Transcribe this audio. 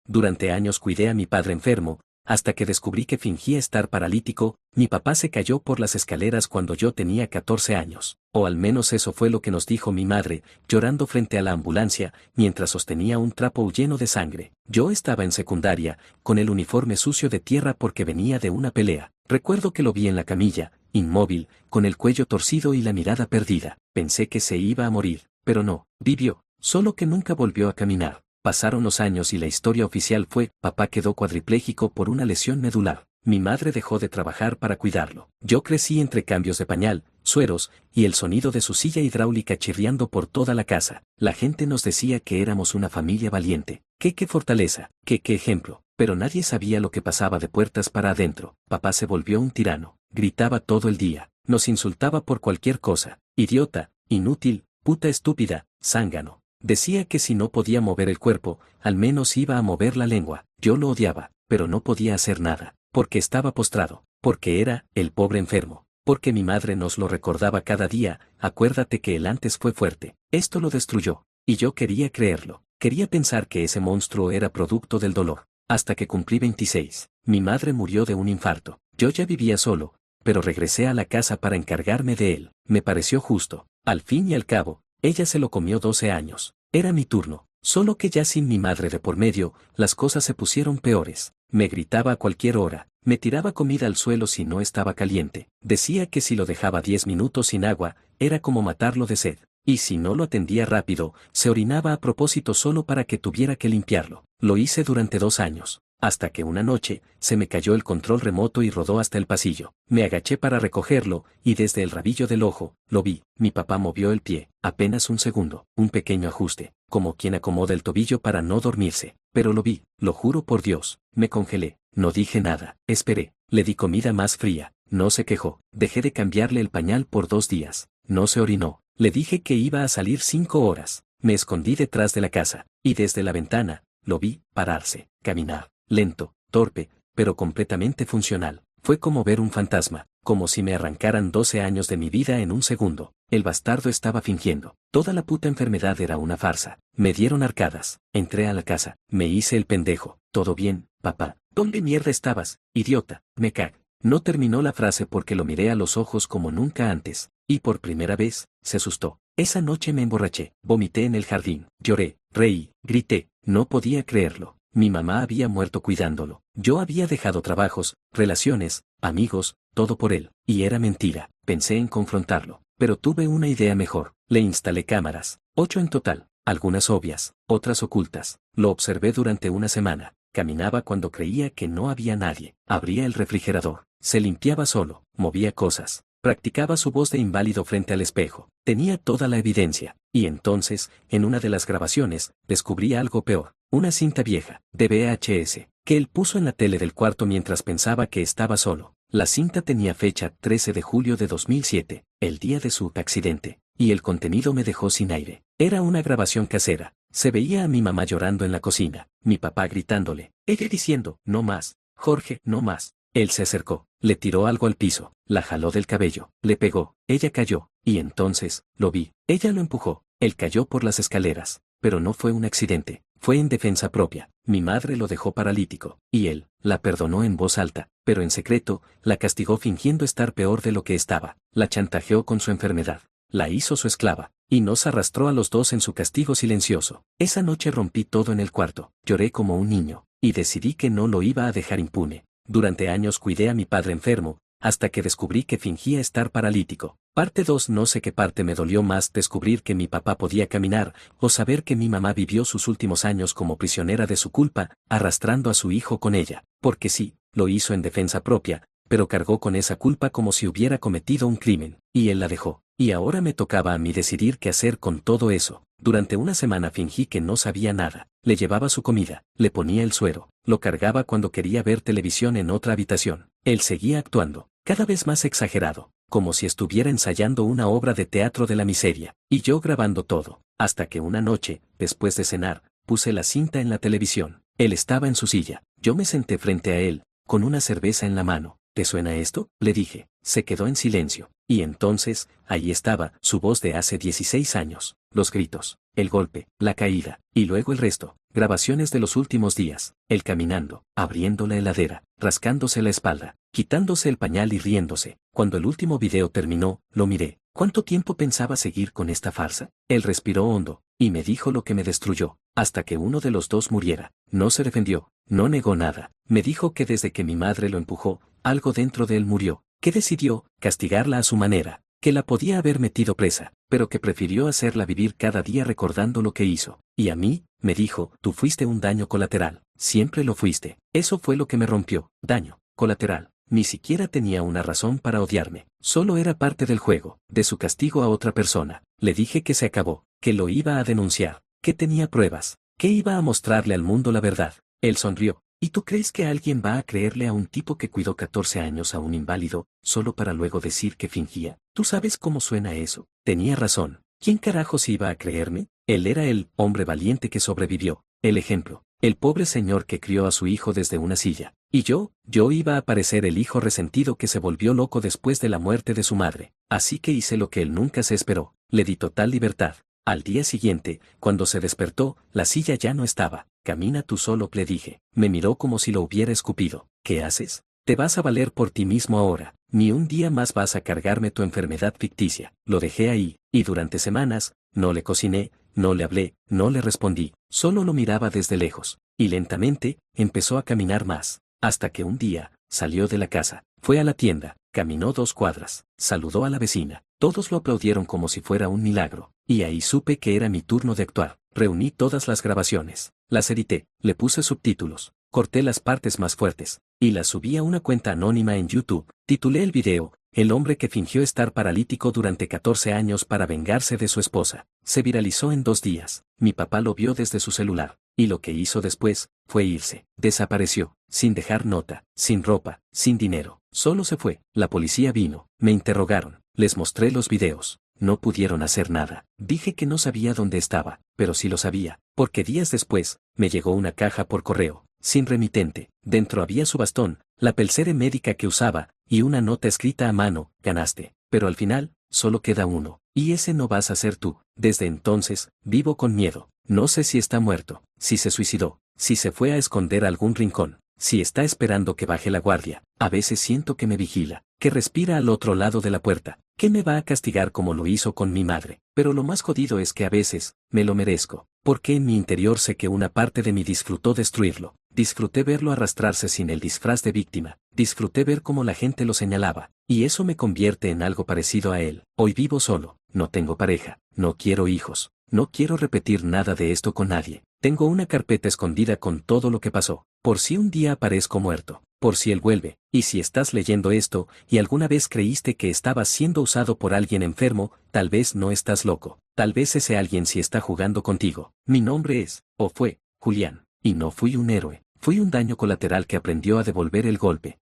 Durante años cuidé a mi padre enfermo, hasta que descubrí que fingía estar paralítico. Mi papá se cayó por las escaleras cuando yo tenía 14 años, o al menos eso fue lo que nos dijo mi madre, llorando frente a la ambulancia, mientras sostenía un trapo lleno de sangre. Yo estaba en secundaria, con el uniforme sucio de tierra porque venía de una pelea. Recuerdo que lo vi en la camilla, inmóvil, con el cuello torcido y la mirada perdida. Pensé que se iba a morir, pero no, vivió, solo que nunca volvió a caminar. Pasaron los años y la historia oficial fue: papá quedó cuadripléjico por una lesión medular. Mi madre dejó de trabajar para cuidarlo. Yo crecí entre cambios de pañal, sueros, y el sonido de su silla hidráulica chirriando por toda la casa. La gente nos decía que éramos una familia valiente. Qué fortaleza, qué ejemplo. Pero nadie sabía lo que pasaba de puertas para adentro. Papá se volvió un tirano. Gritaba todo el día. Nos insultaba por cualquier cosa. Idiota, inútil, puta estúpida, zángano. Decía que si no podía mover el cuerpo, al menos iba a mover la lengua. Yo lo odiaba, pero no podía hacer nada, porque estaba postrado, porque era el pobre enfermo, porque mi madre nos lo recordaba cada día: acuérdate que él antes fue fuerte. Esto lo destruyó, y yo quería creerlo. Quería pensar que ese monstruo era producto del dolor. Hasta que cumplí 26, mi madre murió de un infarto. Yo ya vivía solo, pero regresé a la casa para encargarme de él. Me pareció justo. Al fin y al cabo, ella se lo comió 12 años. Era mi turno, solo que ya sin mi madre de por medio, las cosas se pusieron peores. Me gritaba a cualquier hora, me tiraba comida al suelo si no estaba caliente. Decía que si lo dejaba 10 minutos sin agua, era como matarlo de sed. Y si no lo atendía rápido, se orinaba a propósito solo para que tuviera que limpiarlo. Lo hice durante 2 años. Hasta que una noche, se me cayó el control remoto y rodó hasta el pasillo. Me agaché para recogerlo, y desde el rabillo del ojo, lo vi. Mi papá movió el pie, apenas un segundo, un pequeño ajuste, como quien acomoda el tobillo para no dormirse. Pero lo vi, lo juro por Dios. Me congelé, no dije nada, esperé, le di comida más fría, no se quejó. Dejé de cambiarle el pañal por 2 días, no se orinó. Le dije que iba a salir 5 horas. Me escondí detrás de la casa, y desde la ventana, lo vi pararse, caminar. Lento, torpe, pero completamente funcional. Fue como ver un fantasma, como si me arrancaran 12 años de mi vida en un segundo. El bastardo estaba fingiendo. Toda la puta enfermedad era una farsa. Me dieron arcadas. Entré a la casa. Me hice el pendejo. ¿Todo bien, papá? ¿Dónde mierda estabas, idiota? Me cag. No terminó la frase porque lo miré a los ojos como nunca antes, y por primera vez, se asustó. Esa noche me emborraché. Vomité en el jardín. Lloré, reí, grité. No podía creerlo. Mi mamá había muerto cuidándolo. Yo había dejado trabajos, relaciones, amigos, todo por él. Y era mentira. Pensé en confrontarlo, pero tuve una idea mejor. Le instalé cámaras, 8 en total, algunas obvias, otras ocultas. Lo observé durante una semana. Caminaba cuando creía que no había nadie. Abría el refrigerador. Se limpiaba solo, movía cosas. Practicaba su voz de inválido frente al espejo. Tenía toda la evidencia. Y entonces, en una de las grabaciones, descubrí algo peor. Una cinta vieja, de VHS, que él puso en la tele del cuarto mientras pensaba que estaba solo. La cinta tenía fecha 13 de julio de 2007, el día de su accidente, y el contenido me dejó sin aire. Era una grabación casera. Se veía a mi mamá llorando en la cocina, mi papá gritándole, ella diciendo, no más, Jorge, no más. Él se acercó, le tiró algo al piso, la jaló del cabello, le pegó, ella cayó, y entonces, lo vi, ella lo empujó, él cayó por las escaleras, pero no fue un accidente, fue en defensa propia. Mi madre lo dejó paralítico, y él, la perdonó en voz alta, pero en secreto, la castigó fingiendo estar peor de lo que estaba, la chantajeó con su enfermedad, la hizo su esclava, y nos arrastró a los dos en su castigo silencioso. Esa noche rompí todo en el cuarto, lloré como un niño, y decidí que no lo iba a dejar impune. Durante años cuidé a mi padre enfermo, hasta que descubrí que fingía estar paralítico. Parte 2. No sé qué parte me dolió más: descubrir que mi papá podía caminar, o saber que mi mamá vivió sus últimos años como prisionera de su culpa, arrastrando a su hijo con ella. Porque sí, lo hizo en defensa propia, pero cargó con esa culpa como si hubiera cometido un crimen, y él la dejó. Y ahora me tocaba a mí decidir qué hacer con todo eso. Durante una semana fingí que no sabía nada. Le llevaba su comida, le ponía el suero, lo cargaba cuando quería ver televisión en otra habitación. Él seguía actuando, cada vez más exagerado, como si estuviera ensayando una obra de teatro de la miseria, y yo grabando todo. Hasta que una noche, después de cenar, puse la cinta en la televisión. Él estaba en su silla, yo me senté frente a él, con una cerveza en la mano. ¿Te suena esto?, le dije. Se quedó en silencio, y entonces, ahí estaba, su voz de hace 16 años, los gritos, el golpe, la caída, y luego el resto. grabaciones de los últimos días, él caminando, abriendo la heladera, rascándose la espalda, quitándose el pañal y riéndose. Cuando el último video terminó, lo miré. ¿Cuánto tiempo pensaba seguir con esta farsa? Él respiró hondo, y me dijo lo que me destruyó, hasta que uno de los dos muriera. No se defendió, no negó nada. Me dijo que desde que mi madre lo empujó, algo dentro de él murió, que decidió castigarla a su manera, que la podía haber metido presa, pero que prefirió hacerla vivir cada día recordando lo que hizo. Y a mí, me dijo, tú fuiste un daño colateral, siempre lo fuiste. Eso fue lo que me rompió, daño colateral. Ni siquiera tenía una razón para odiarme, solo era parte del juego, de su castigo a otra persona. Le dije que se acabó, que lo iba a denunciar, que tenía pruebas, que iba a mostrarle al mundo la verdad. Él sonrió. ¿Y tú crees que alguien va a creerle a un tipo que cuidó 14 años a un inválido, solo para luego decir que fingía? ¿Tú sabes cómo suena eso? Tenía razón. ¿Quién carajos iba a creerme? Él era el hombre valiente que sobrevivió, el ejemplo, el pobre señor que crió a su hijo desde una silla. Y yo iba a parecer el hijo resentido que se volvió loco después de la muerte de su madre. Así que hice lo que él nunca se esperó, le di total libertad. Al día siguiente, cuando se despertó, la silla ya no estaba. Camina tú solo, le dije. Me miró como si lo hubiera escupido. ¿Qué haces? Te vas a valer por ti mismo ahora. Ni un día más vas a cargarme tu enfermedad ficticia. Lo dejé ahí, y durante semanas, no le cociné, no le hablé, no le respondí. Solo lo miraba desde lejos. Y lentamente, empezó a caminar más. Hasta que un día, salió de la casa, fue a la tienda, caminó 2 cuadras, saludó a la vecina. Todos lo aplaudieron como si fuera un milagro. Y ahí supe que era mi turno de actuar. Reuní todas las grabaciones, las edité, le puse subtítulos, corté las partes más fuertes, y las subí a una cuenta anónima en YouTube. Titulé el video, El hombre que fingió estar paralítico durante 14 años para vengarse de su esposa. Se viralizó en 2 días. Mi papá lo vio desde su celular, y lo que hizo después, fue irse. Desapareció, sin dejar nota, sin ropa, sin dinero. Solo se fue. La policía vino, me interrogaron, les mostré los videos. No pudieron hacer nada. Dije que no sabía dónde estaba, pero sí lo sabía, porque días después, me llegó una caja por correo, sin remitente. Dentro había su bastón, la pulsera médica que usaba, y una nota escrita a mano: ganaste. Pero al final, solo queda uno, y ese no vas a ser tú. Desde entonces, vivo con miedo. No sé si está muerto, si se suicidó, si se fue a esconder a algún rincón, si está esperando que baje la guardia. A veces siento que me vigila, que respira al otro lado de la puerta, que me va a castigar como lo hizo con mi madre. Pero lo más jodido es que a veces, me lo merezco, porque en mi interior sé que una parte de mí disfrutó destruirlo. Disfruté verlo arrastrarse sin el disfraz de víctima, disfruté ver cómo la gente lo señalaba, y eso me convierte en algo parecido a él. Hoy vivo solo, no tengo pareja, no quiero hijos, no quiero repetir nada de esto con nadie. Tengo una carpeta escondida con todo lo que pasó, por si un día aparezco muerto, por si él vuelve. Y si estás leyendo esto, y alguna vez creíste que estabas siendo usado por alguien enfermo, tal vez no estás loco, tal vez ese alguien sí está jugando contigo. Mi nombre es, o fue, Julián, y no fui un héroe, fui un daño colateral que aprendió a devolver el golpe.